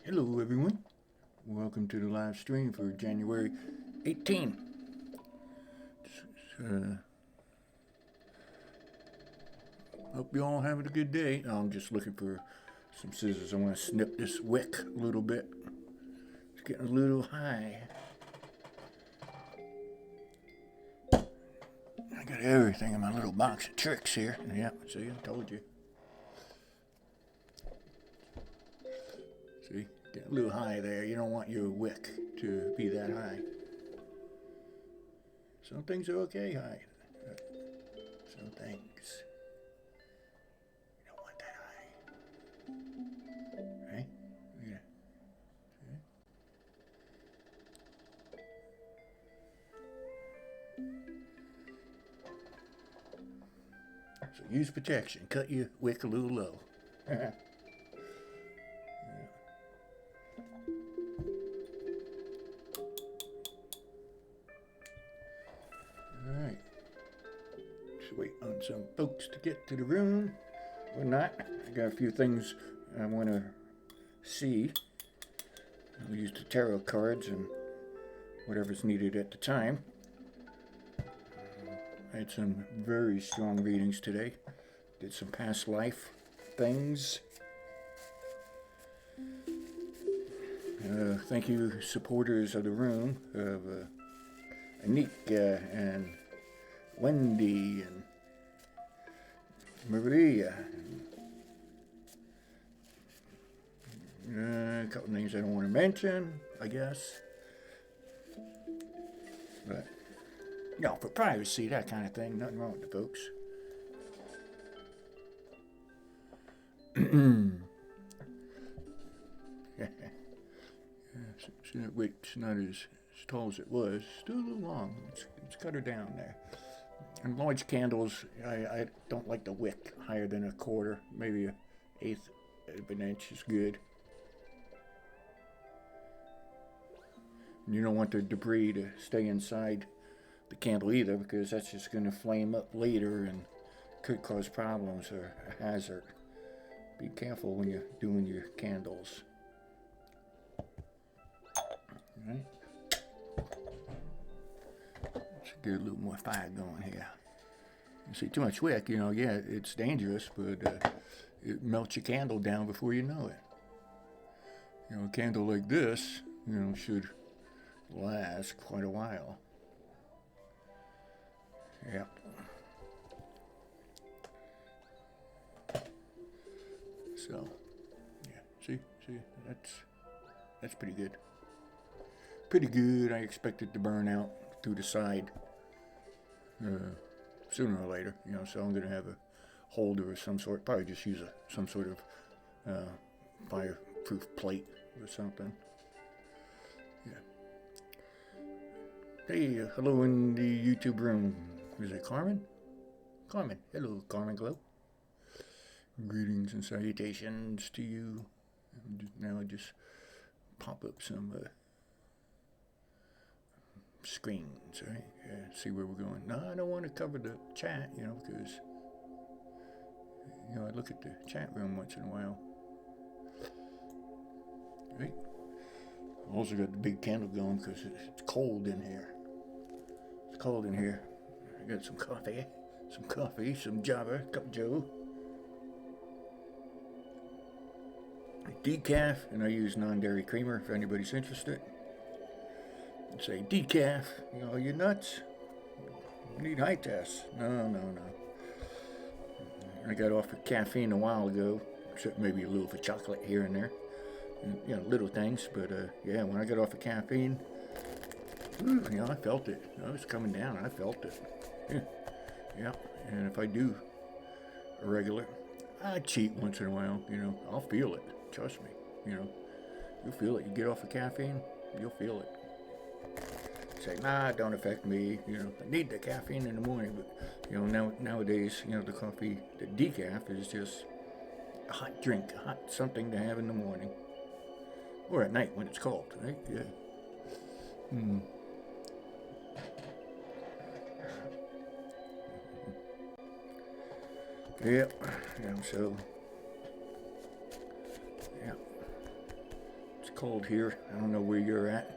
Hello everyone, welcome to the live stream for January 18. Hope you all having a good day. I'm just looking for some scissors. I want to snip this wick a little bit. It's getting a little high. I got everything in my little box of tricks here. Yeah, see, I told you. See, getting a little high there. You don't want your wick to be that high. Some things are okay high. Some things you don't want that high. Right? Yeah. So use protection. Cut your wick a little low. Alright. Just wait on some folks to get to the room. Or not. I got a few things I want to see. I'll use the tarot cards and whatever's needed at the time. I had some very strong readings today. Did some past life things. Thank you, supporters of the room, of Anika and Wendy and Maria. A couple names I don't want to mention, I guess. But, no, for privacy, that kind of thing. Nothing wrong with the folks. See that wick's not as tall as it was. Still a little long. Let's cut her down there. And large candles, I don't like the wick higher than a quarter. Maybe an eighth of an inch is good. And you don't want the debris to stay inside the candle either, because that's just going to flame up later and could cause problems or a hazard. Be careful when you're doing your candles. Right. Let's get a little more fire going here. You see, too much wick, yeah, it's dangerous, but it melts your candle down before you know it. A candle like this, should last quite a while. Yep. So, yeah, see, that's pretty good. Pretty good. I expect it to burn out through the side sooner or later, so I'm going to have a holder of some sort. Probably just use some sort of fireproof plate or something. Yeah. Hey, hello in the YouTube room. Is it Carmen? Carmen. Hello, Carmen Glow. Greetings and salutations to you. Now I just pop up some screens, right? Yeah, see where we're going. No, I don't want to cover the chat, because I look at the chat room once in a while. Right? Also got the big candle going because it's cold in here. It's cold in here. I got some coffee, some Java, cup of Joe. Decaf, and I use non-dairy creamer if anybody's interested. Say decaf, you nuts? You need high tests. No. I got off of caffeine a while ago, except maybe a little for chocolate here and there. And, little things, but yeah, when I got off of caffeine, I felt it. I was coming down, I felt it. Yeah, and if I do a regular, I cheat once in a while, I'll feel it. Trust me, you'll feel it. You get off of caffeine, you'll feel it. Say, nah, it don't affect me. I need the caffeine in the morning, but nowadays, the coffee, the decaf is just a hot drink, a hot something to have in the morning, or at night when it's cold, right? Yeah. Yep. So. Yeah. cold here. I don't know where you're at.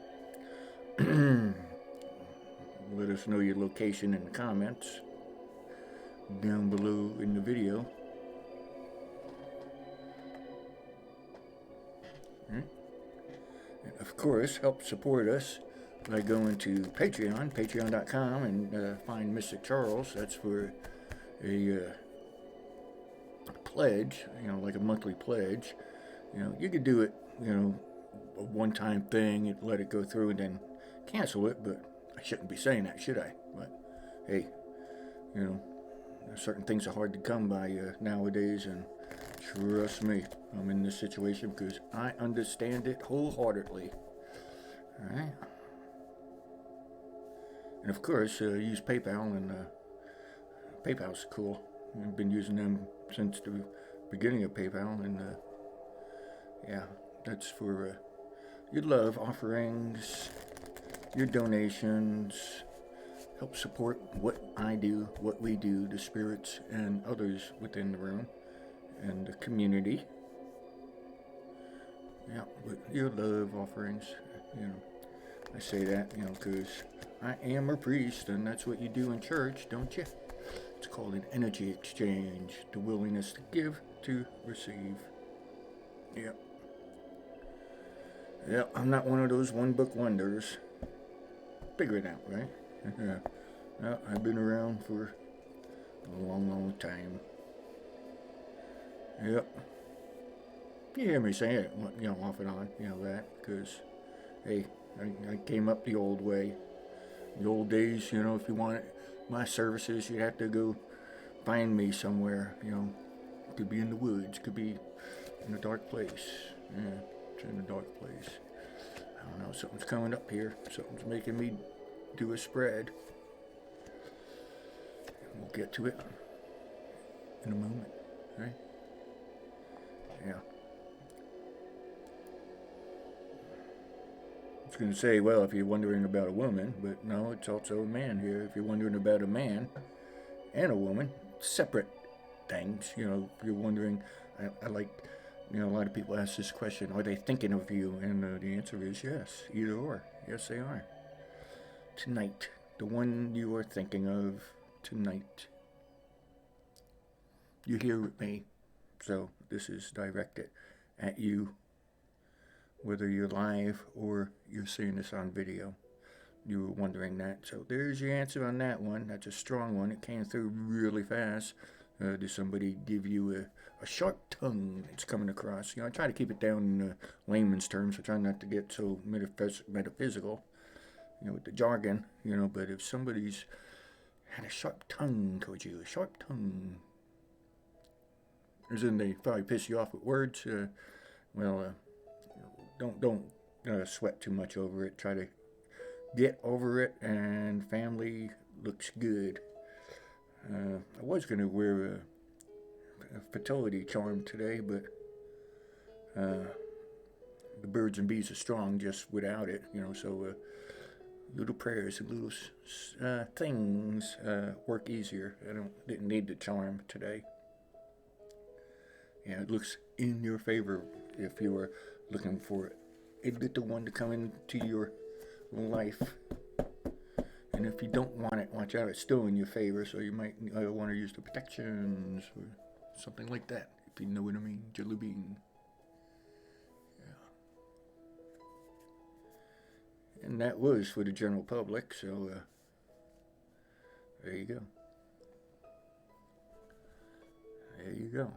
Let us know your location in the comments down below in the video. And of course, help support us by going to Patreon, patreon.com, and find MysticCharles. That's for a pledge, like a monthly pledge. You could do it, a one-time thing and let it go through and then cancel it, but I shouldn't be saying that, should I? But hey, certain things are hard to come by nowadays, and trust me, I'm in this situation because I understand it wholeheartedly. All right. And of course, use PayPal, and PayPal's cool. I've been using them since the beginning of PayPal, and yeah, that's for your love offerings, your donations, help support what I do, what we do, the spirits and others within the room and the community. Yeah, with your love offerings, I say that, because I am a priest, and that's what you do in church, don't you? It's called an energy exchange, the willingness to give, to receive. Yep. Yep, I'm not one of those one-book wonders. Figure it out, right? Yeah, I've been around for a long, long time. Yep. You hear me say it, off and on, that, because, hey, I came up the old way. The old days, if you wanted my services, you'd have to go find me somewhere, Could be in the woods, could be in a dark place. Yeah, it's in a dark place. I don't know, something's coming up here. Something's making me do a spread. We'll get to it in a moment, right? Yeah. I was going to say, well, if you're wondering about a woman, but no, it's also a man here. If you're wondering about a man and a woman, separate things. If you're wondering, I like, a lot of people ask this question, are they thinking of you? And the answer is yes, either or. Yes, they are. Tonight, the one you are thinking of tonight. You're here with me, so this is directed at you, whether you're live or you're seeing this on video. You were wondering that, so there's your answer on that one. That's a strong one. It came through really fast. Did somebody give you a sharp tongue that's coming across? I try to keep it down in layman's terms. I try not to get so metaphysical, with the jargon, but if somebody's had a sharp tongue towards you, a sharp tongue, as in they probably piss you off with words, don't sweat too much over it. Try to get over it, and family looks good. I was going to wear a fertility charm today, but the birds and bees are strong just without it, so little prayers and little things work easier. Didn't need the charm today. Yeah, it looks in your favor if you are looking for a little one to come into your life. And if you don't want it, watch out, it's still in your favor, so you might want to use the protections or something like that, if you know what I mean. Jelly bean. Yeah. And that was for the general public, so there you go. There you go.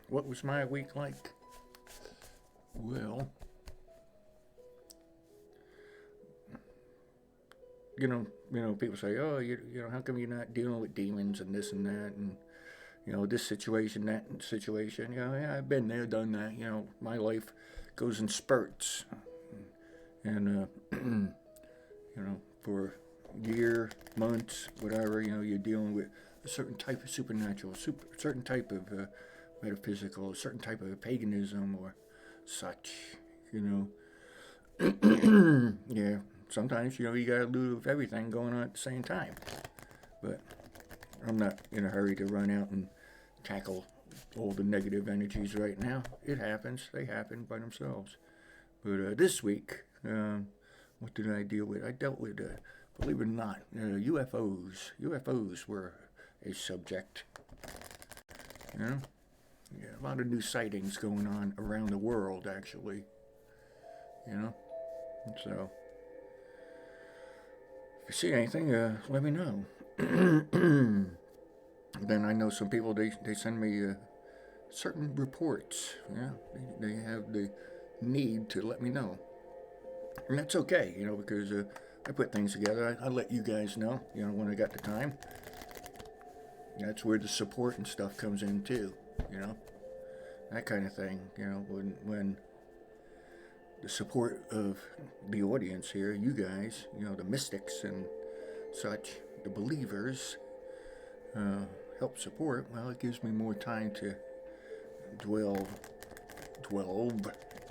What was my week like? Well, people say, oh, how come you're not dealing with demons and this and that, and, this situation, that situation. Yeah, I've been there, done that. My life goes in spurts. And, for a year, months, whatever, you're dealing with a certain type of supernatural, certain type of metaphysical, a certain type of paganism or such, Yeah, sometimes, you got a little of everything going on at the same time. But I'm not in a hurry to run out and tackle all the negative energies right now. It happens. They happen by themselves. But this week, what did I deal with? I dealt with, believe it or not, UFOs. UFOs were a subject. You know? Yeah, a lot of new sightings going on around the world, actually. You know? So, if you see anything, let me know. Then I know some people, they send me certain reports. Yeah, they have the need to let me know. And that's okay, you know, because I put things together. I let you guys know, you know, when I got the time. That's where the support and stuff comes in too, you know. That kind of thing, you know, when the support of the audience here, you guys, you know, the mystics and such, the believers, help support, well, it gives me more time to delve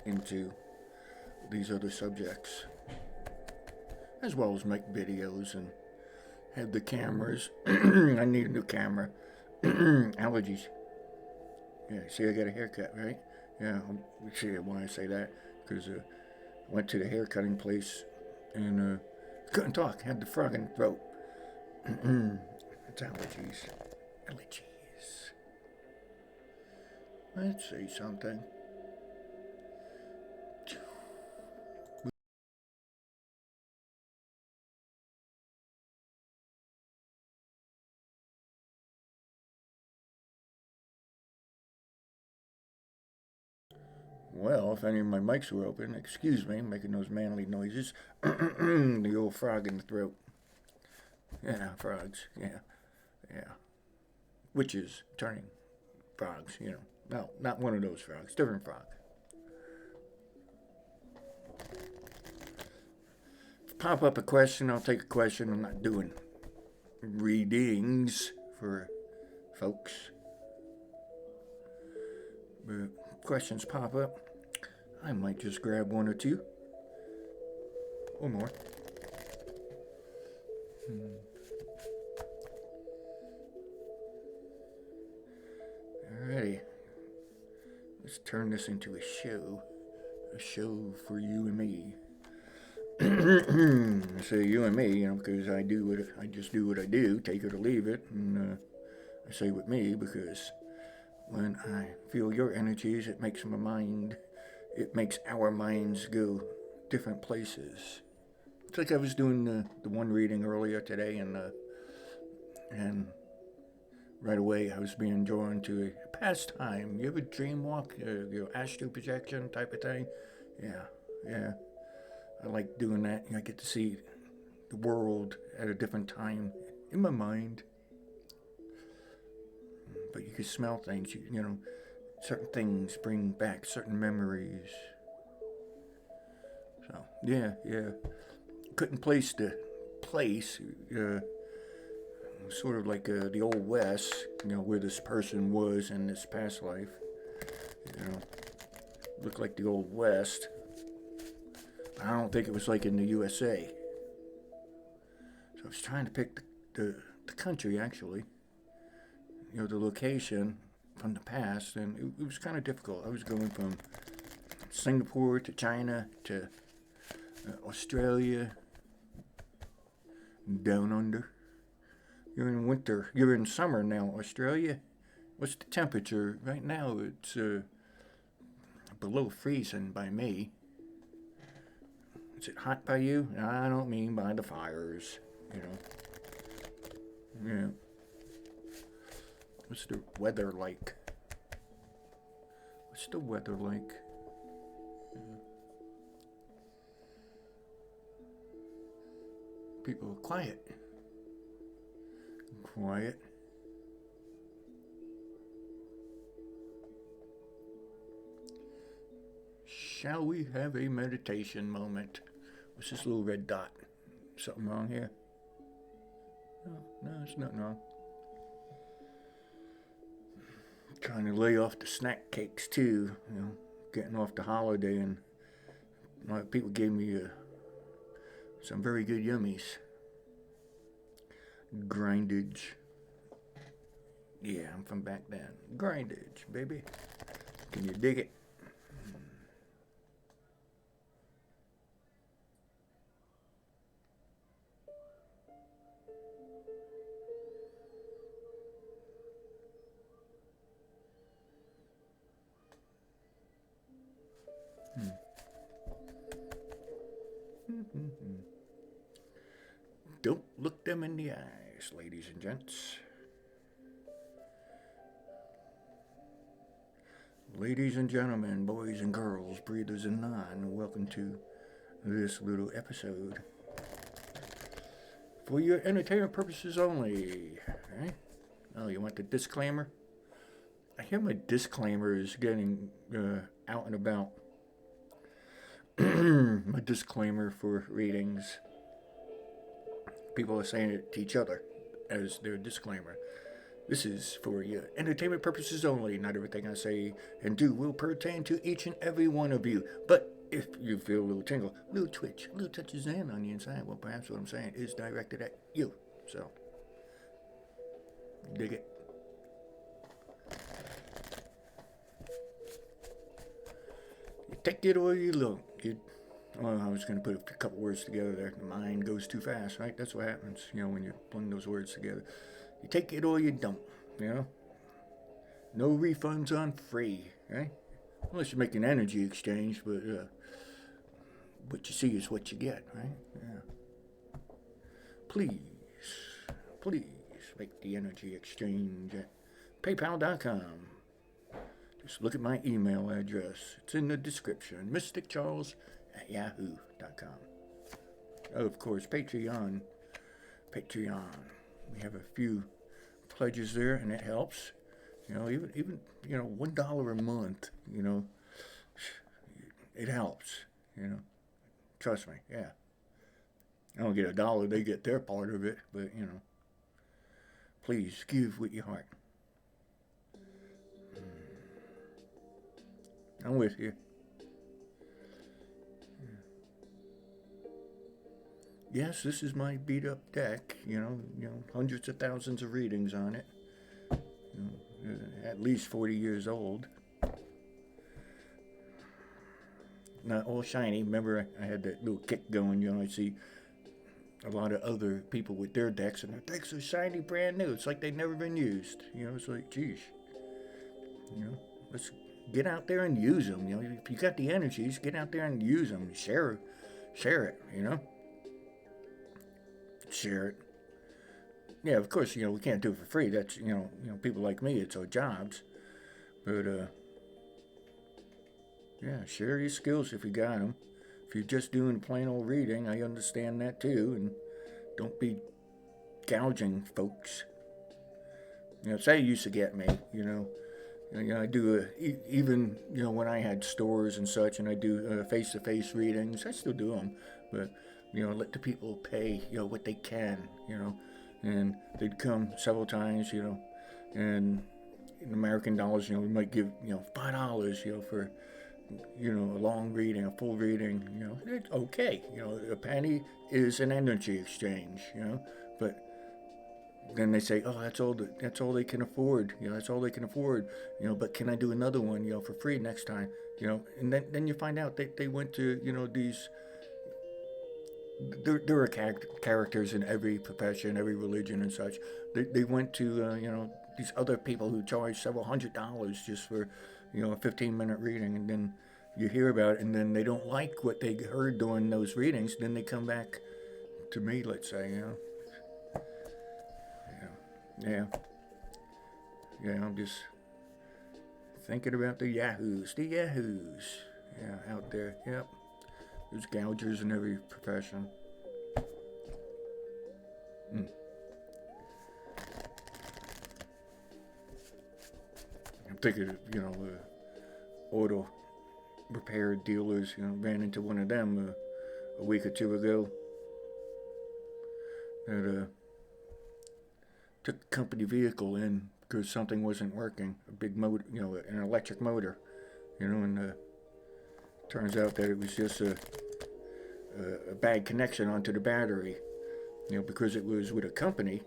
into these other subjects, as well as make videos and have the cameras. I need a new camera. Allergies. Yeah, see, I got a haircut, right? Yeah, see why I say that, because I went to the hair cutting place and couldn't talk, had the frog in the throat. It's allergies. Allergies. Let's see something. Well, if any of my mics were open, excuse me, making those manly noises. The old frog in the throat. Yeah, frogs. Yeah, yeah. Witches turning frogs, you know. No, not one of those frogs. Different frog. Pop up a question, I'll take a question. I'm not doing readings for folks. But questions pop up, I might just grab one or two or more. Alrighty, let's turn this into a show for you and me. I say you and me, you know, because I just do what I do, take it or leave it, and I say with me because when I feel your energies, it makes our minds go different places. It's like I was doing the one reading earlier today, and right away I was being drawn to a pastime. You ever dream walk, astral projection type of thing? Yeah. I like doing that. I get to see the world at a different time in my mind. But you can smell things, you know, certain things bring back certain memories. So, yeah. Couldn't place the place, sort of like the Old West, you know, where this person was in this past life. You know, looked like the Old West. I don't think it was like in the USA. So I was trying to pick the country, actually. You know, the location from the past, and it was kind of difficult. I was going from Singapore to China to Australia, down under. You're in winter. You're in summer now, Australia. What's the temperature? Right now, it's below freezing by me. Is it hot by you? I don't mean by the fires, you know. Yeah. What's the weather like? What's the weather like? Yeah. People are quiet. Quiet. Shall we have a meditation moment? What's this little red dot? Something wrong here? No, there's nothing wrong. Trying to lay off the snack cakes too, you know, getting off the holiday, and a lot of people gave me some very good yummies. Grindage. Yeah, I'm from back then. Grindage, baby. Can you dig it? Don't look them in the eyes, ladies and gents. Ladies and gentlemen, boys and girls, breathers and non, welcome to this little episode. For your entertainment purposes only. Right? Oh, you want the disclaimer? I hear my disclaimer is getting out and about. My disclaimer for readings. People are saying it to each other as their disclaimer. This is for your entertainment purposes only. Not everything I say and do will pertain to each and every one of you. But if you feel a little tingle, a little twitch, a little touches in on the inside, well, perhaps what I'm saying is directed at you. So, dig it. You take it or you don't. Well, I was going to put a couple words together there. The mind goes too fast, right? That's what happens, when you blend those words together. You take it or you don't, No refunds on free, right? Unless you make an energy exchange, but what you see is what you get, right? Yeah. Please make the energy exchange at PayPal.com. Just look at my email address. It's in the description. MysticCharles@yahoo.com. Of course, Patreon. We have a few pledges there, and it helps. Even $1 a month. It helps. Trust me. Yeah. I don't get $1; they get their part of it. But please give with your heart. I'm with you. Yes, this is my beat up deck, hundreds of thousands of readings on it. At least 40 years old. Not all shiny. Remember, I had that little kick going, I see a lot of other people with their decks, and their decks are shiny, brand new. It's like they've never been used. It's like, geez. Let's get out there and use them. If you got the energies, get out there and use them. Share it, Share it. Yeah, of course, we can't do it for free. That's, people like me, it's our jobs. But, yeah, share your skills if you got them. If you're just doing plain old reading, I understand that too. And don't be gouging folks. Say you used to get me, I do, even, when I had stores and such, and I do face-to-face readings, I still do them. But, let the people pay, what they can, and they'd come several times, and in American dollars, we might give, $5, for, a long reading, a full reading, it's okay. A penny is an energy exchange, but then they say, oh, that's all they can afford, that's all they can afford, but can I do another one, for free next time, and then you find out they went to, these, there are characters in every profession, every religion and such. They went to, these other people who charge several $100s just for, a 15-minute reading, and then you hear about it, and then they don't like what they heard during those readings, then they come back to me, let's say, Yeah, I'm just thinking about the yahoos. Yeah, out there, yep. There's gougers in every profession. I'm thinking of, auto repair dealers, ran into one of them a week or two ago. That took a company vehicle in because something wasn't working. A big motor, an electric motor, and turns out that it was just a bad connection onto the battery, because it was with a company,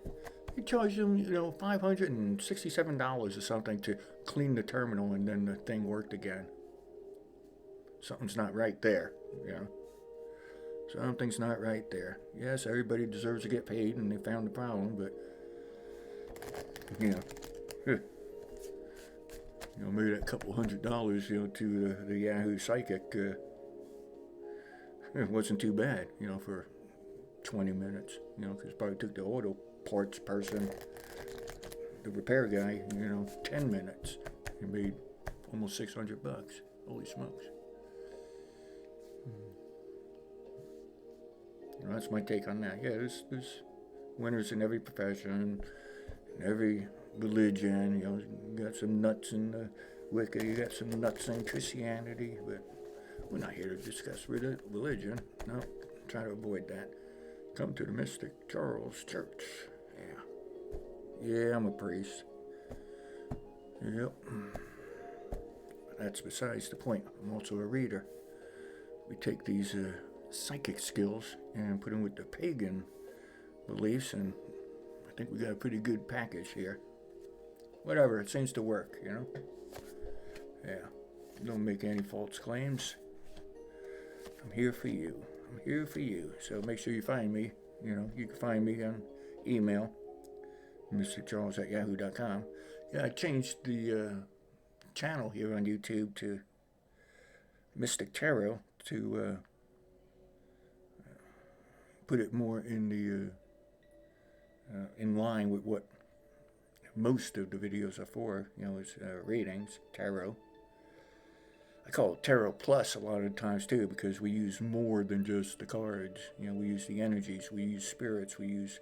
They charge them, you know, $567 or something to clean the terminal, and then the thing worked again. Something's not right there, you know. Something's not right there. Yes, everybody deserves to get paid, and they found the problem, but, you know, maybe that couple $100, you know, to the Yahoo Psychic, it wasn't too bad, you know, for 20 minutes, you know, because probably took the auto parts person, the repair guy, you know, 10 minutes. He made almost $600. Holy smokes. You know, that's my take on that. Yeah, there's winners in every profession, in every religion. You know, you got some nuts in the Wicca, you got some nuts in Christianity, but we're not here to discuss religion. No, try to avoid that. Come to the MysticCharles Church. Yeah, I'm a priest. Yep. But that's besides the point. I'm also a reader. We take these psychic skills and put them with the pagan beliefs, and I think we got a pretty good package here. Whatever, it seems to work, you know? Yeah. Don't make any false claims. I'm here for you. I'm here for you. So make sure you find me. You know, you can find me on email, MysticCharles@yahoo.com. Yeah, I changed the channel here on YouTube to Mystic Tarot to put it more in the in line with what most of the videos are for. You know, it's readings, tarot. I call it Tarot Plus a lot of times too, because we use more than just the cards. You know, we use the energies, we use spirits, we use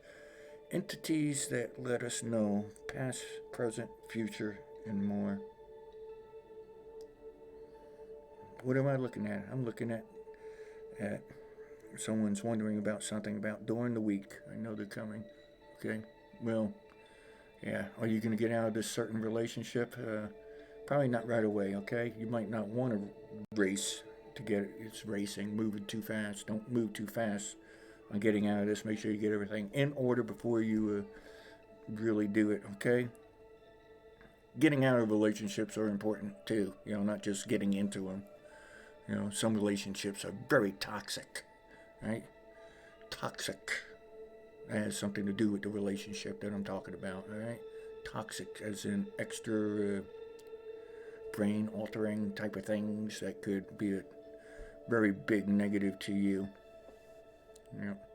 entities that let us know past, present, future, and more. What am I looking at? I'm looking at someone's wondering about something about during the week. I know they're coming. Okay, well, yeah. Are you going to get out of this certain relationship? Probably not right away, okay? You might not want to race to get it. It's racing, moving too fast. Don't move too fast on getting out of this. Make sure you get everything in order before you really do it, okay? Getting out of relationships are important too, you know, not just getting into them. You know, some relationships are very toxic, right? Toxic. That has something to do with the relationship that I'm talking about, all right? Toxic as in extra brain altering type of things that could be a very big negative to you.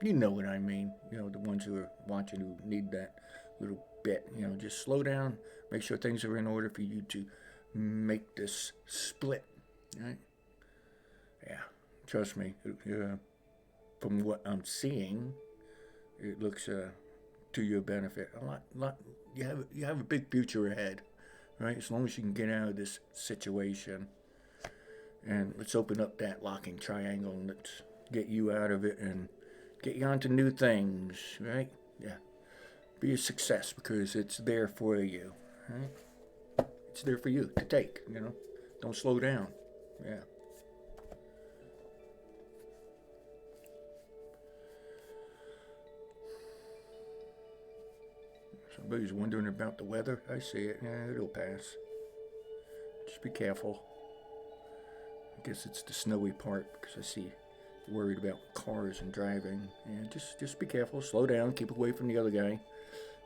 You know what I mean. You know, the ones who are watching who need that little bit. You know, just slow down. Make sure things are in order for you to make this split. Right? Yeah, trust me. From what I'm seeing, it looks to your benefit. A lot. You have a big future ahead. Right? As long as you can get out of this situation. And let's open up that locking triangle and let's get you out of it and get you onto new things, right? Yeah. Be a success because it's there for you, right? It's there for you to take, you know? Don't slow down. Yeah. Somebody's wondering about the weather. I see it. Yeah, it'll pass. Just be careful. I guess it's the snowy part because I see worried about cars and driving. And just be careful. Slow down. Keep away from the other guy.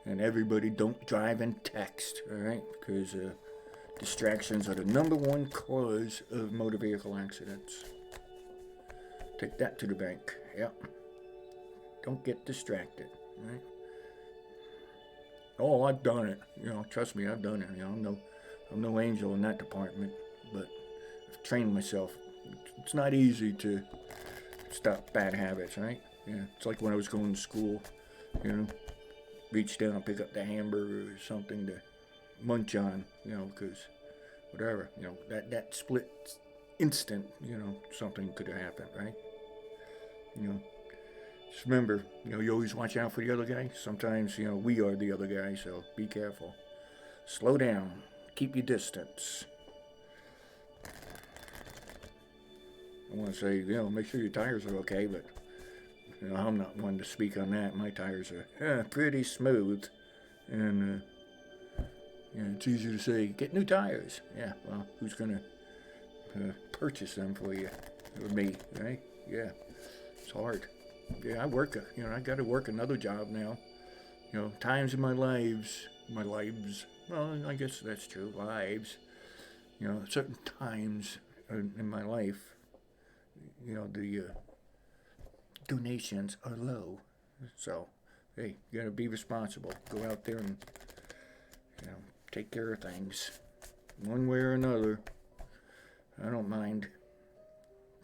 And everybody don't drive and text, all right? Because distractions are the #1 cause of motor vehicle accidents. Take that to the bank. Yep. Don't get distracted, all right? Oh, I've done it. You know, trust me, I've done it. You know, I'm no angel in that department, but I've trained myself. It's not easy to stop bad habits, right? Yeah, it's like when I was going to school, you know, reach down and pick up the hamburger or something to munch on, you know, because whatever, you know, that split instant, you know, something could have happened, right? You know. Just remember, you know, you always watch out for the other guy. Sometimes, you know, we are the other guy, so be careful. Slow down. Keep your distance. I want to say, you know, make sure your tires are okay, but, you know, I'm not one to speak on that. My tires are pretty smooth. And it's easy to say, get new tires. Yeah, well, who's going to purchase them for you? Or me, right? Yeah, it's hard. Yeah, I got to work another job now. Times in my lives, well, I guess that's true, lives, certain times in my life, the donations are low. So, hey, you gotta be responsible. Go out there and, take care of things. One way or another. I don't mind,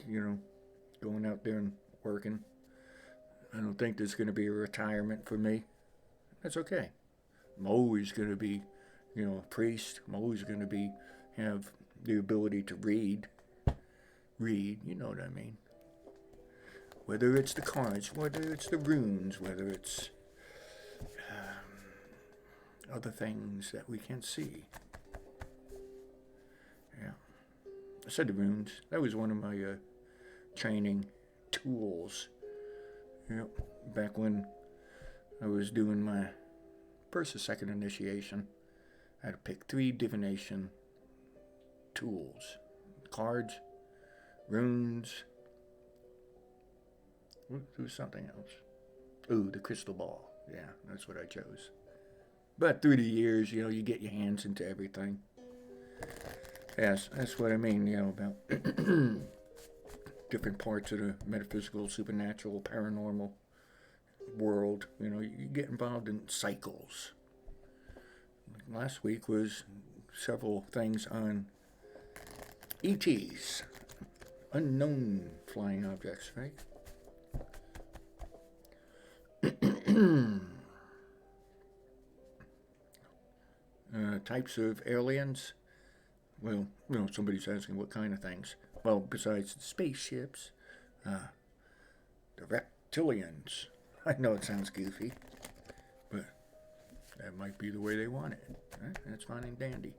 going out there and working. I don't think there's gonna be a retirement for me. That's okay. I'm always gonna be, a priest. I'm always gonna have the ability to read. You know what I mean. Whether it's the cards, whether it's the runes, whether it's other things that we can't see. Yeah. I said the runes. That was one of my training tools. Back when I was doing my first or second initiation, I had to pick 3 divination tools. Cards, runes, there was something else. Ooh, the crystal ball. Yeah, that's what I chose. But through the years, you get your hands into everything. Yes, that's what I mean, about different parts of the metaphysical, supernatural, paranormal world. You get involved in cycles. Last week was several things on ETs, unknown flying objects, right? Types of aliens. Well, somebody's asking what kind of things. Well, besides the spaceships, the reptilians. I know it sounds goofy, but that might be the way they want it. Right? That's fine and dandy.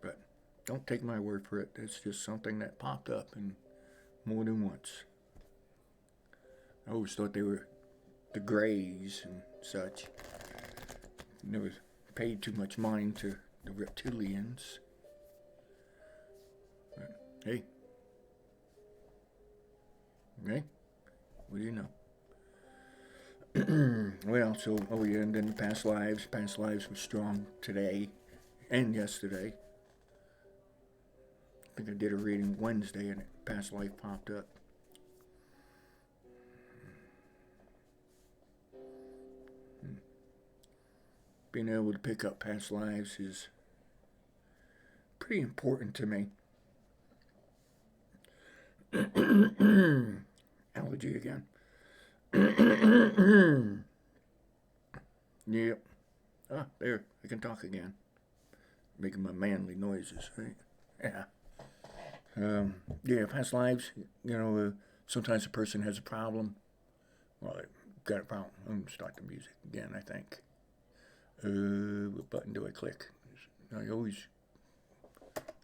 But don't take my word for it. It's just something that popped up and more than once. I always thought they were the Greys and such. Never paid too much mind to the reptilians. But, hey. Okay? What do you know? Well, so, and then the past lives. Past lives were strong today and yesterday. I think I did a reading Wednesday and past life popped up. Being able to pick up past lives is pretty important to me. Allergy again. Yep. Ah, there. I can talk again. Making my manly noises, right? Yeah. Past lives, sometimes a person has a problem. Well, they got a problem. I'm going to start the music again, I think. What button do I click? I always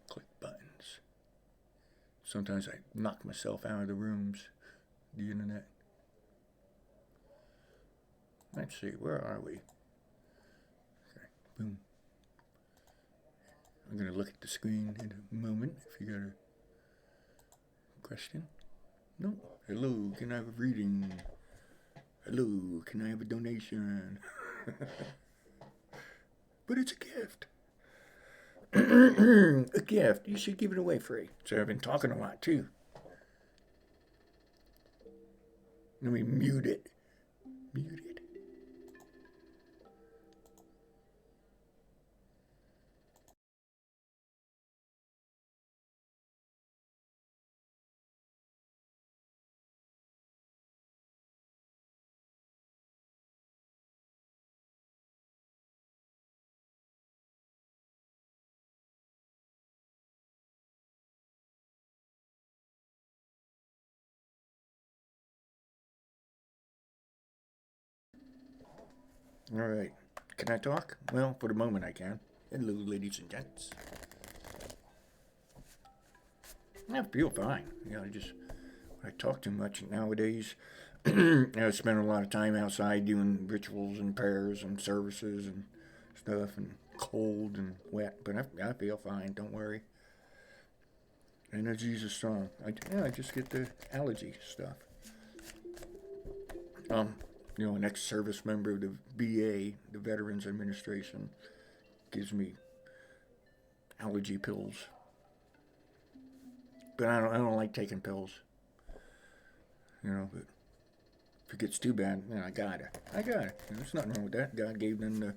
click buttons. Sometimes I knock myself out of the rooms, the internet. Let's see, where are we? Okay, boom. I'm going to look at the screen in a moment if you got a question. No? Hello, can I have a reading? Hello, can I have a donation? But it's a gift. A gift. You should give it away free. So I've been talking a lot too. Let me mute it. Mute it. All right. Can I talk? Well, for the moment I can. Hello, ladies and gents. I feel fine. I talk too much nowadays. I spent a lot of time outside doing rituals and prayers and services and stuff, and cold and wet, but I feel fine. Don't worry. Energy is strong. I just get the allergy stuff. An ex-service member of the VA, the Veterans Administration, gives me allergy pills. But I don't like taking pills. But if it gets too bad, I got it. There's nothing wrong with that. God gave them the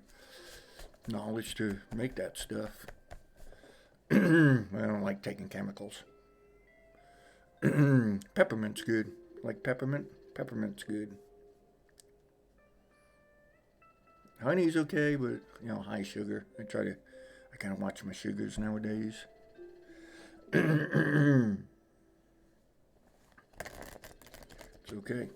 knowledge to make that stuff. I don't like taking chemicals. Peppermint's good. Like peppermint? Peppermint's good. Honey's okay, but high sugar. I kind of watch my sugars nowadays. It's okay.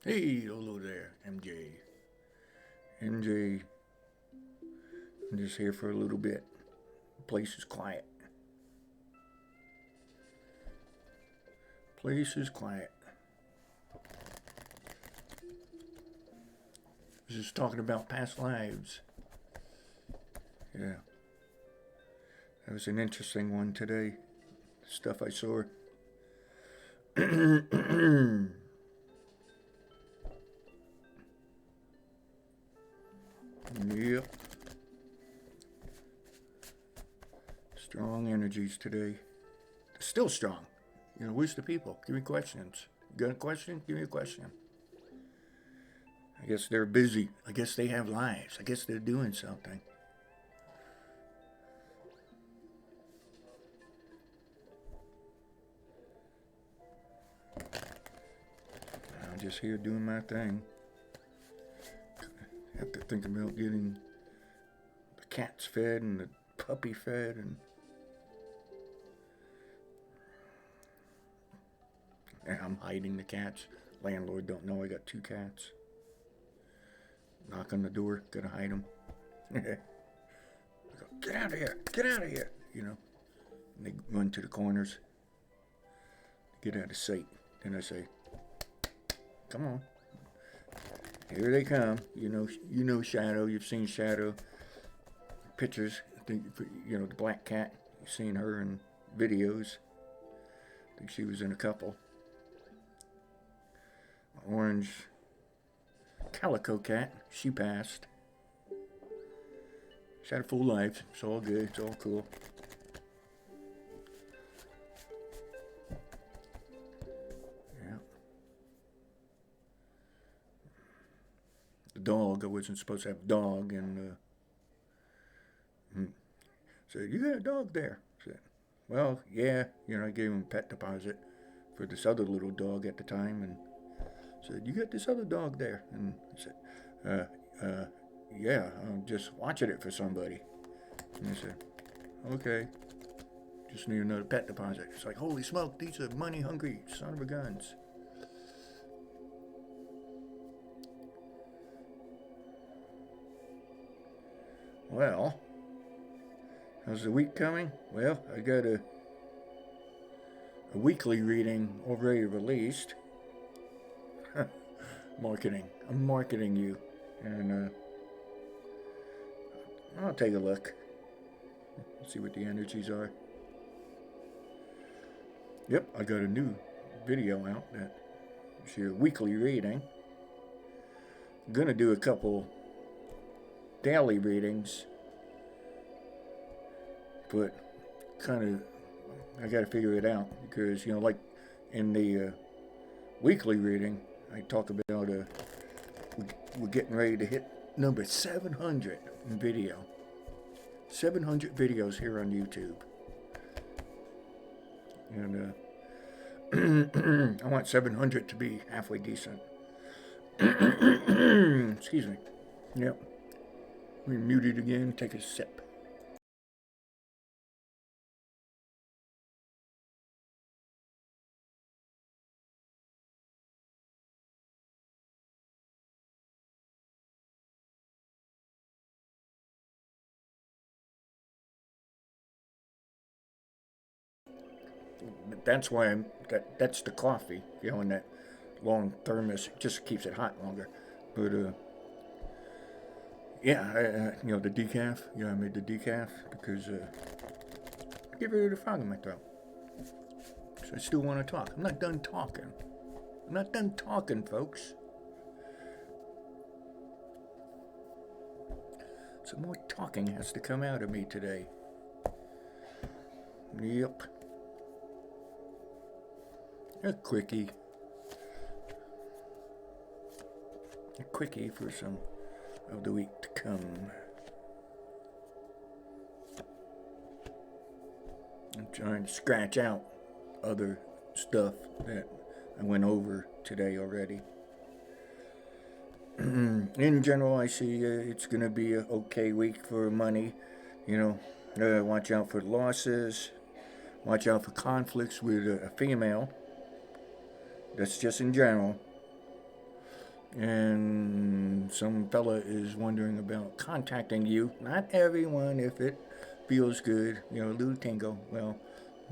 Hey, hello there, MJ. MJ, I'm just here for a little bit. The place is quiet. Place is quiet. I was just talking about past lives. Yeah. That was an interesting one today. Stuff I saw. Yep. Strong energies today. Still strong. Where's the people? Give me questions. You got a question? Give me a question. I guess they're busy. I guess they have lives. I guess they're doing something. I'm just here doing my thing. I have to think about getting the cats fed and the puppy fed and I'm hiding the cats. Landlord don't know I got 2 cats. Knock on the door, gotta hide them. Get out of here! Get out of here! And they run to the corners. Get out of sight. Then I say, come on. Here they come. You know Shadow. You've seen Shadow pictures. I think, the black cat. You've seen her in videos. I think she was in a couple. Orange calico cat. She passed. She had a full life. It's all good. It's all cool. Yeah. The dog. I wasn't supposed to have a dog, and said, "You got a dog there?" I said, "Well, yeah. I gave him a pet deposit for this other little dog at the time, and said, you got this other dog there?" And I said, yeah, I'm just watching it for somebody. And he said, okay, just need another pet deposit. It's like, holy smoke, these are money hungry son of a guns. Well, how's the week coming? Well, I got a weekly reading already released. Marketing. I'm marketing you. And I'll take a look. See what the energies are. Yep, I got a new video out that's your weekly reading. I'm gonna do a couple daily readings, but kind of I gotta figure it out because like in the weekly reading I talk about we're getting ready to hit number 700 in video. 700 videos here on YouTube. And I want 700 to be halfway decent. Excuse me. Yep. Let me mute it again, take a sip. that's why that's the coffee, you know, in that long thermos. It just keeps it hot longer. But yeah, you know, the decaf. Yeah, I made the decaf because get rid of the fog in my throat. So I still want to talk. I'm not done talking. I'm not done talking, folks. Some more talking has to come out of me today. Yep. A quickie. A quickie for some of the week to come. I'm trying to scratch out other stuff that I went over today already. In general, I see it's going to be an okay week for money. You know, watch out for losses. Watch out for conflicts with a female. That's just in general. And some fella is wondering about contacting you. Not everyone, if it feels good. You know, a little tingle. Well,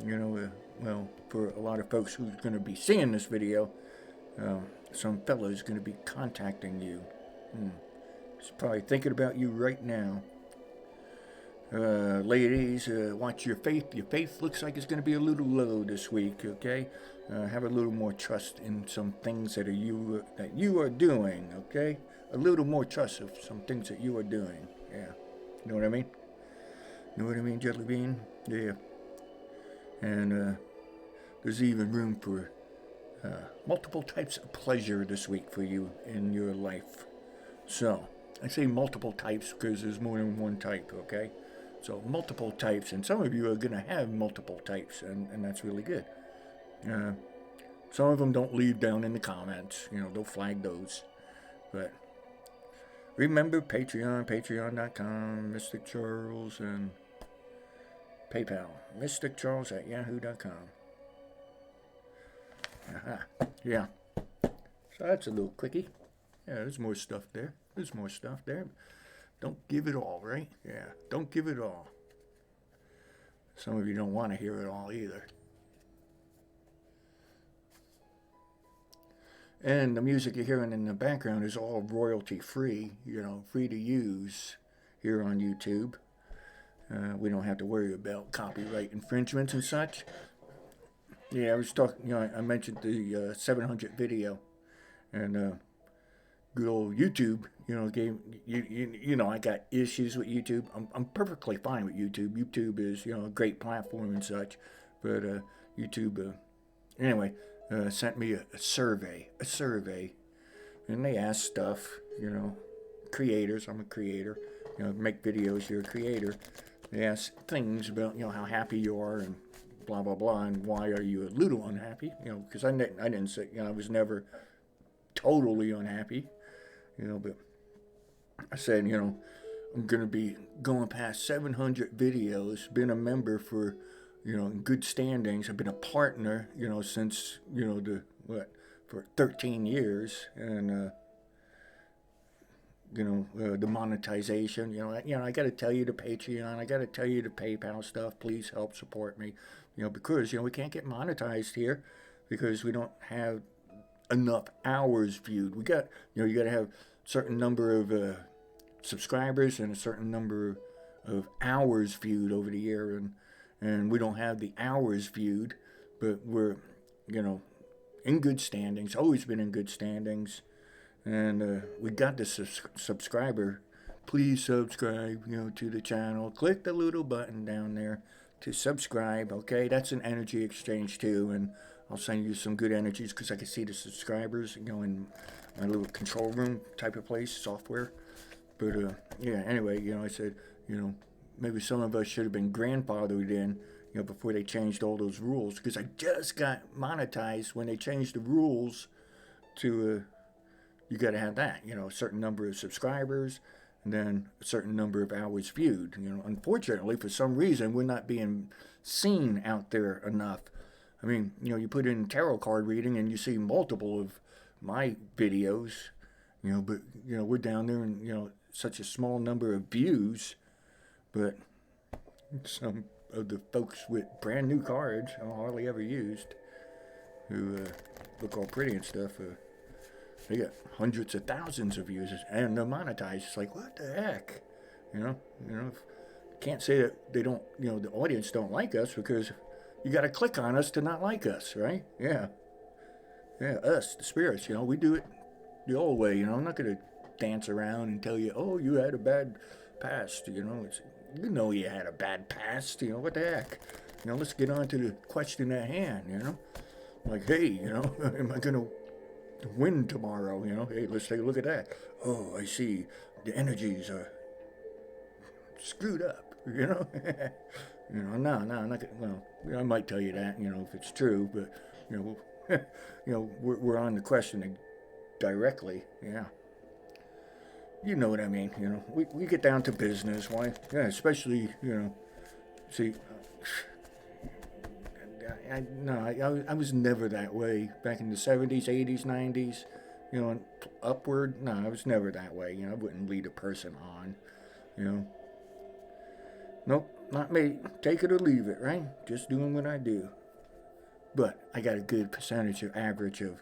you know, well, for a lot of folks who's going to be seeing this video, some fella is going to be contacting you. He's probably thinking about you right now. Ladies, watch your faith. Your faith looks like it's going to be a little low this week, okay? Have a little more trust in some things that you are doing, okay? A little more trust of some things that you are doing. Yeah. Know what I mean? Know what I mean, Jelly Bean? Yeah. And there's even room for multiple types of pleasure this week for you in your life. So, I say multiple types because there's more than one type, okay? So multiple types, and some of you are going to have multiple types, and that's really good. Some of them don't leave down in the comments. You know, they'll flag those. But remember Patreon, patreon.com, MysticCharles, and PayPal, MysticCharles@yahoo.com. Yeah. So that's a little quickie. Yeah, there's more stuff there. There's more stuff there. Don't give it all, right? Yeah, don't give it all. Some of you don't want to hear it all either. And the music you're hearing in the background is all royalty free, you know, free to use here on YouTube. We don't have to worry about copyright infringements and such. Yeah, I was talking, you know, I mentioned the 700 video, and good old YouTube, you know, you know, I got issues with YouTube. I'm perfectly fine with YouTube. YouTube is, you know, a great platform and such, but YouTube, anyway, sent me a survey, and they asked stuff, you know, creators. I'm a creator, you know, make videos. You're a creator. They ask things about, you know, how happy you are and blah blah blah, and why are you a little unhappy? You know, because I didn't say, you know, I was never totally unhappy. You know, but I said, you know, I'm going to be going past 700 videos, been a member for, you know, in good standings. I've been a partner, you know, since, you know, for 13 years. And, you know, the monetization, you know, I got to tell you the Patreon, I got to tell you the PayPal stuff. Please help support me, you know, because, you know, we can't get monetized here because we don't have enough hours viewed. We got, you know, you got to have a certain number of subscribers and a certain number of hours viewed over the year, and we don't have the hours viewed, but we're, you know, in good standings, always been in good standings, and we got the subscriber. Please subscribe, you know, to the channel. Click the little button down there to subscribe, okay? That's an energy exchange too, and I'll send you some good energies because I can see the subscribers, you know, in my little control room type of place, software. But, yeah, anyway, you know, I said, you know, maybe some of us should have been grandfathered in, you know, before they changed all those rules. Because I just got monetized when they changed the rules to, you got to have that, you know, a certain number of subscribers and then a certain number of hours viewed. You know, unfortunately, for some reason, we're not being seen out there enough. I mean, you know, you put in tarot card reading and you see multiple of my videos, you know, but, you know, we're down there and, you know, such a small number of views, but some of the folks with brand new cards, hardly ever used, who look all pretty and stuff. They got hundreds of thousands of views, and they're monetized. It's like, what the heck? You know, can't say that they don't, the audience don't like us, because you got to click on us to not like us, right? Yeah, us, the spirits. We do it the old way. I'm not gonna dance around and tell you, oh, you had a bad past. It's, you had a bad past. What the heck? Let's get on to the question at hand. Like, hey, am I gonna win tomorrow? Hey, let's take a look at that. Oh, I see. The energies are screwed up. No, I'm not gonna, well, I might tell you that, if it's true, but, we're on the question directly, yeah. You know what I mean, we get down to business, why, yeah, especially, see, I was never that way back in the 70s, 80s, 90s, and upward, no, I was never that way, I wouldn't lead a person on, Nope, not me. Take it or leave it, right? Just doing what I do. But I got a good percentage of average of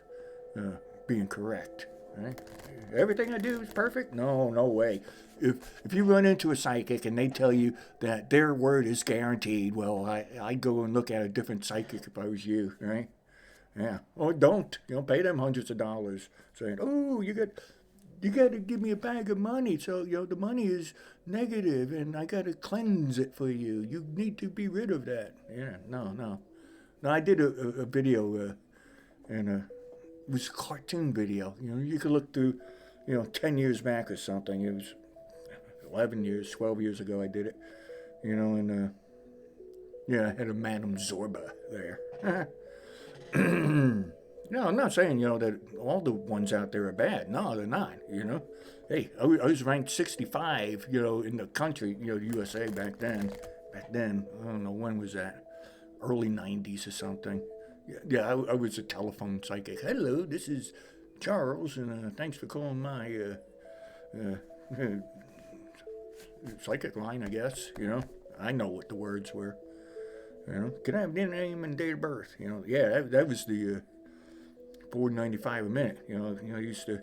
being correct, right? Everything I do is perfect? No way. If you run into a psychic and they tell you that their word is guaranteed, well, I'd go and look at a different psychic if I was you, right? Yeah. Or don't. Pay them hundreds of dollars saying, oh, you got to give me a bag of money, so the money is negative, and I got to cleanse it for you. You need to be rid of that. Yeah, no. I did a video, and it was a cartoon video. You could look through, 10 years back or something. It was 11 years, 12 years ago I did it. And yeah, I had a Madame Zorba there. No, I'm not saying, that all the ones out there are bad. No, they're not, Hey, I was ranked 65, in the country, the USA back then. Back then, I don't know, when was that? Early 90s or something. Yeah, I was a telephone psychic. Hello, this is Charles, and thanks for calling my psychic line, I guess, I know what the words were. Can I have their name and date of birth? Yeah, that was the... $4.95 a minute. I used to,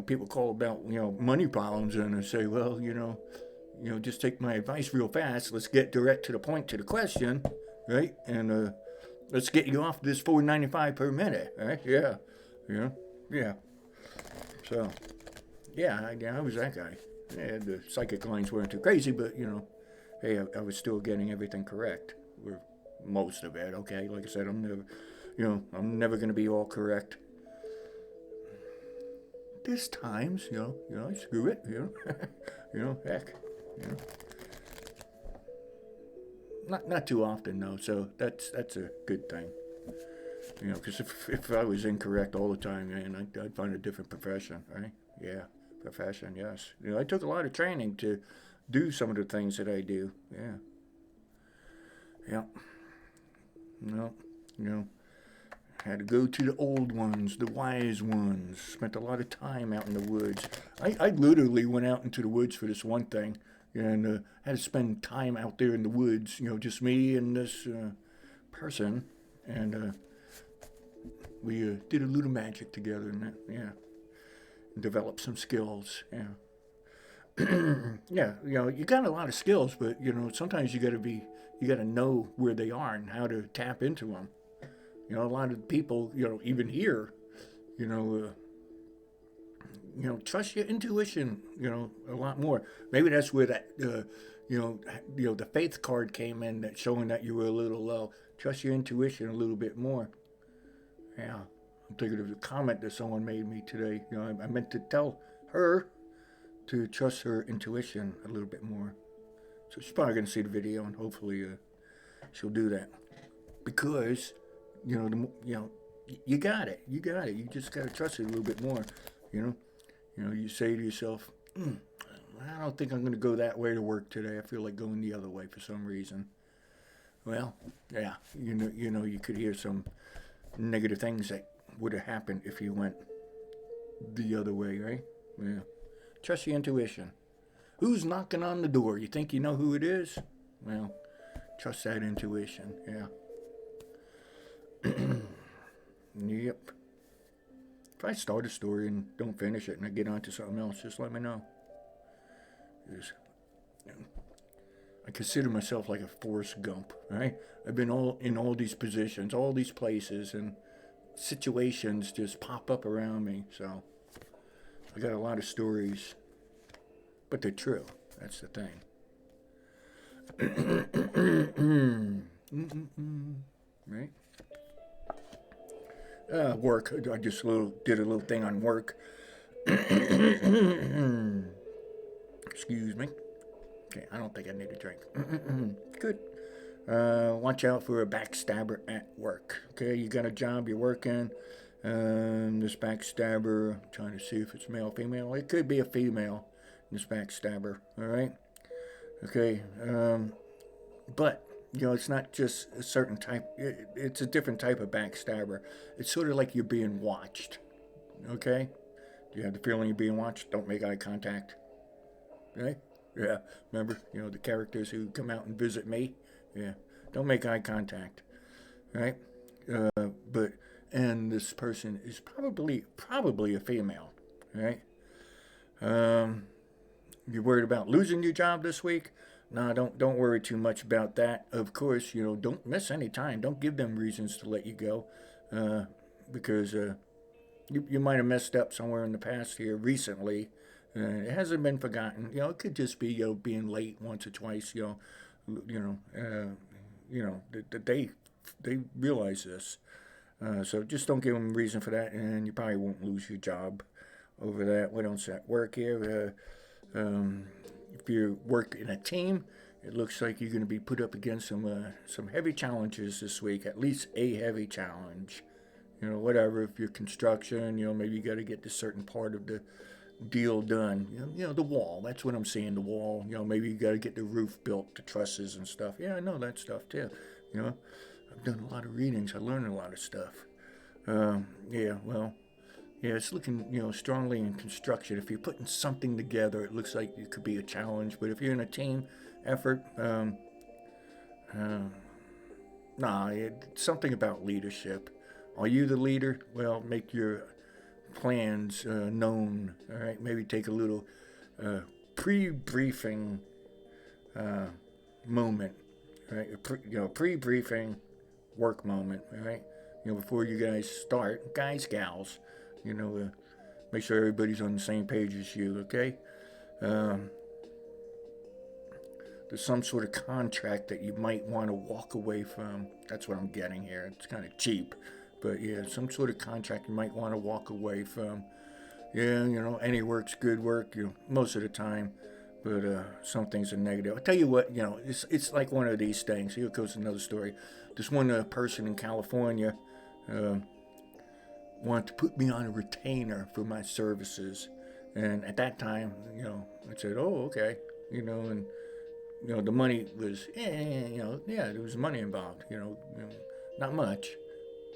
people call about, money problems, and I say, well, just take my advice real fast. Let's get direct to the point, to the question, right? And let's get you off this $4.95 per minute, right? Yeah. So, yeah, I was that guy. Yeah, the psychic lines weren't too crazy, but, hey, I was still getting everything correct, or most of it. Okay, like I said, I'm never going to be all correct. There's times, screw it, heck, Not too often, though, so that's a good thing. Because if I was incorrect all the time, man, I'd find a different profession, right? Yeah, profession, yes. I took a lot of training to do some of the things that I do, yeah. No, had to go to the old ones, the wise ones. Spent a lot of time out in the woods. I literally went out into the woods for this one thing, and had to spend time out there in the woods, just me and this person, and we did a little magic together, and developed some skills, yeah, you got a lot of skills, but, sometimes you got to know where they are and how to tap into them. A lot of people, even here, trust your intuition, a lot more. Maybe that's where that, the faith card came in, that showing that you were a little low. Trust your intuition a little bit more. Yeah, I'm thinking of a comment that someone made me today. I meant to tell her to trust her intuition a little bit more. So she's probably going to see the video, and hopefully she'll do that. Because... you got it. You just got to trust it a little bit more, You say to yourself, I don't think I'm going to go that way to work today. I feel like going the other way for some reason. Well, yeah, you could hear some negative things that would have happened if you went the other way, right? Yeah. Trust your intuition. Who's knocking on the door? You think you know who it is? Well, Trust that intuition. Yeah. Yep. If I start a story and don't finish it and I get on to something else, just let me know. Just, you know, I consider myself like a Forrest Gump, right? I've been in all these positions, all these places, and situations just pop up around me. So I got a lot of stories, but they're true. That's the thing. Right? Work. I just did a little thing on work. Excuse me. Okay, I don't think I need a drink. Good. Watch out for a backstabber at work. Okay, you got a job, you're working. This backstabber, I'm trying to see if it's male, female. It could be a female, this backstabber. All right. Okay. But you know, it's not just a certain type. It's a different type of backstabber. It's sort of like you're being watched. Okay. Do you have the feeling you're being watched? Don't make eye contact. Right? Yeah. Remember, you know, the characters who come out and visit me. Yeah. Don't make eye contact. Right? And this person is probably a female. Right? You're worried about losing your job this week? No, don't worry too much about that. Of course, you know, don't miss any time. Don't give them reasons to let you go, because you might have messed up somewhere in the past here recently. It hasn't been forgotten. You know, it could just be, you know, being late once or twice. That they realize this. So just don't give them a reason for that, and you probably won't lose your job over that. What else at work here? If you work in a team, it looks like you're going to be put up against some heavy challenges this week. At least a heavy challenge. You know, whatever. If you're construction, you know, maybe you got to get this certain part of the deal done. You know, the wall. That's what I'm seeing. The wall. You know, maybe you got to get the roof built, the trusses and stuff. Yeah, I know that stuff too. You know, I've done a lot of readings. I learned a lot of stuff. Yeah, it's looking, you know, strongly in construction. If you're putting something together, it looks like it could be a challenge. But if you're in a team effort, it's something about leadership. Are you the leader? Well, make your plans known. All right, maybe take a little pre-briefing moment. All right, pre-briefing work moment. All right, you know, before you guys start, guys, gals. You know, make sure everybody's on the same page as you, okay? There's some sort of contract that you might want to walk away from. That's what I'm getting here. It's kind of cheap. But yeah, some sort of contract you might want to walk away from. Yeah, you know, any work's good work, you know, most of the time. But some things are negative. I'll tell you what, you know, it's like one of these things. Here goes another story. This one person in California, wanted to put me on a retainer for my services. And at that time, you know, I said, oh, okay. You know, and, you know, the money was, there was money involved, you know, not much,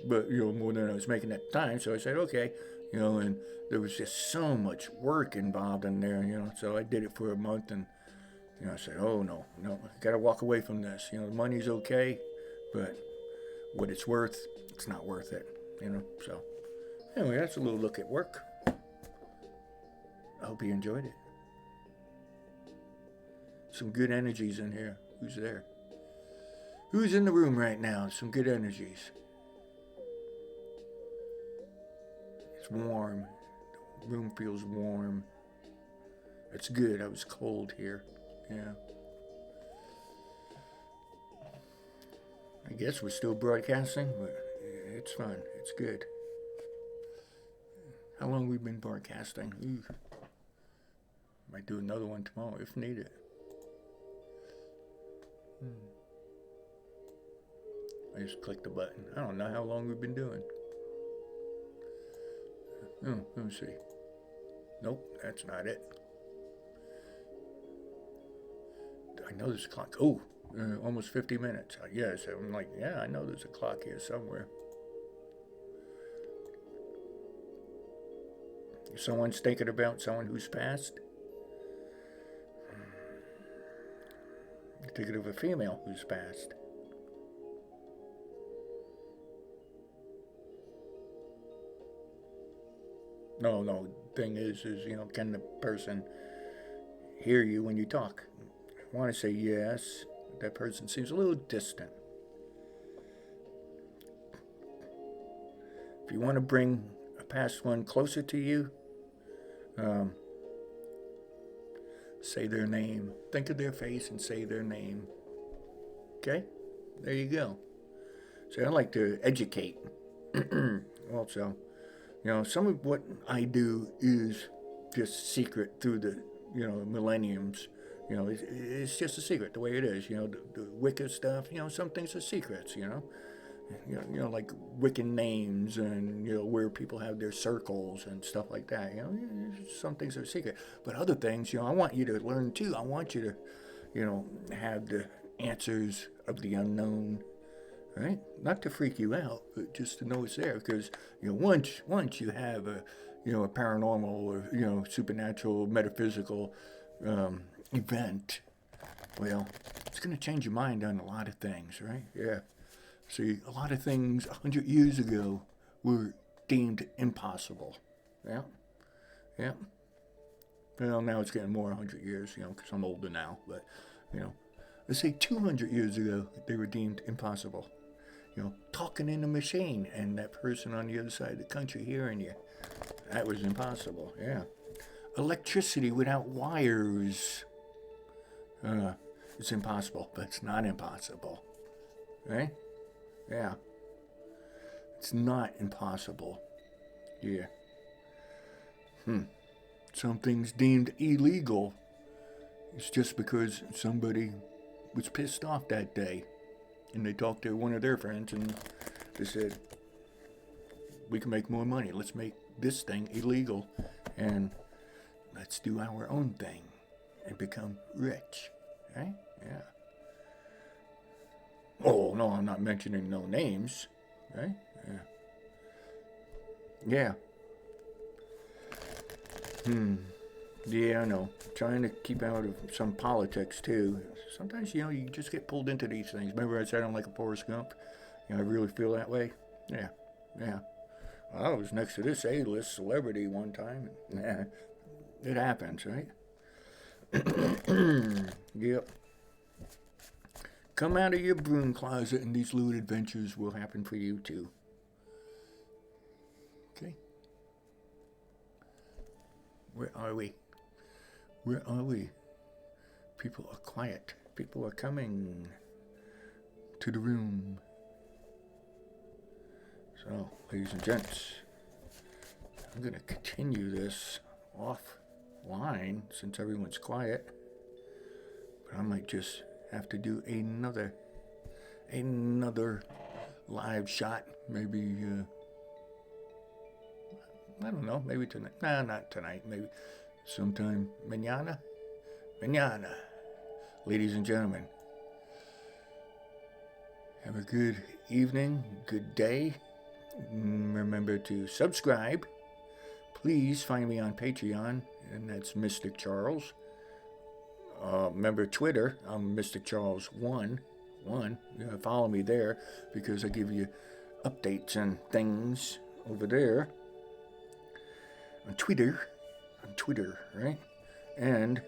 but, you know, more than I was making at the time. So I said, okay, you know, and there was just so much work involved in there, you know, so I did it for a month and, you know, I said, oh, no, I got to walk away from this. You know, the money's okay, but what it's worth, it's not worth it, you know, so. Anyway, that's a little look at work. I hope you enjoyed it. Some good energies in here. Who's there? Who's in the room right now? Some good energies. It's warm. The room feels warm. It's good. I was cold here. Yeah. I guess we're still broadcasting, but it's fun. It's good. How long we've been broadcasting? Ooh. Might do another one tomorrow if needed. I just clicked the button. I don't know how long we've been doing. Oh, let me see. Nope, that's not it. I know there's a clock. Oh, almost 50 minutes. Yes, I'm like, yeah, I know there's a clock here somewhere. Someone's thinking about someone who's passed. thinking of a female who's passed. No, thing is, can the person hear you when you talk? I want to say yes. That person seems a little distant. If you want to bring a past one closer to you, say their name. Think of their face and say their name. Okay? There you go. So I like to educate. Also, some of what I do is just secret through the, millenniums. It's just a secret, the way it is. The Wicca stuff, some things are secrets, like Wiccan names and, where people have their circles and stuff like that. Some things are secret. But other things, I want you to learn too. I want you to, have the answers of the unknown, right? Not to freak you out, but just to know it's there. Because, once you have a paranormal or, supernatural, metaphysical event, well, it's going to change your mind on a lot of things, right? Yeah. See, a lot of things 100 years ago were deemed impossible. Yeah. Well, now it's getting more 100 years, because I'm older now. But, let's say 200 years ago, they were deemed impossible. Talking in a machine and that person on the other side of the country hearing you. That was impossible, yeah. Electricity without wires. It's impossible, but it's not impossible. Right? Yeah. It's not impossible. Yeah. Something's deemed illegal. It's just because somebody was pissed off that day. And they talked to one of their friends and they said, we can make more money. Let's make this thing illegal. And let's do our own thing and become rich. Right? Yeah. Oh, no, I'm not mentioning no names. Right? Yeah. Yeah, I know. Trying to keep out of some politics, too. Sometimes, you just get pulled into these things. Remember I said I'm like a Forrest Gump? I really feel that way? Yeah. I was next to this A-list celebrity one time. Yeah, it happens, right? Yep. Come out of your broom closet and these little adventures will happen for you, too. Okay. Where are we? People are quiet. People are coming to the room. So, ladies and gents, I'm going to continue this offline since everyone's quiet. But I might just have to do another live shot. Maybe, I don't know, maybe tonight. Nah, not tonight. Maybe sometime mañana. Ladies and gentlemen, have a good evening, good day. Remember to subscribe. Please find me on Patreon, and that's MysticCharles. Remember Twitter, I'm MysticCharles1. Follow me there because I give you updates and things over there. On Twitter, right? And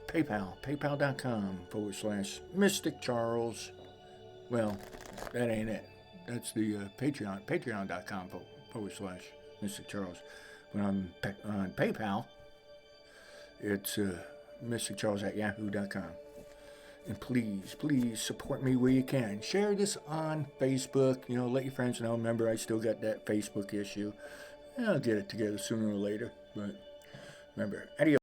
paypal.com/MysticCharles. Well, that ain't it. That's the patreon.com/MysticCharles. But on PayPal, it's MysticCharles@yahoo.com. And please support me where you can. Share this on Facebook. Let your friends know. Remember, I still got that Facebook issue. I'll get it together sooner or later. But remember, adios.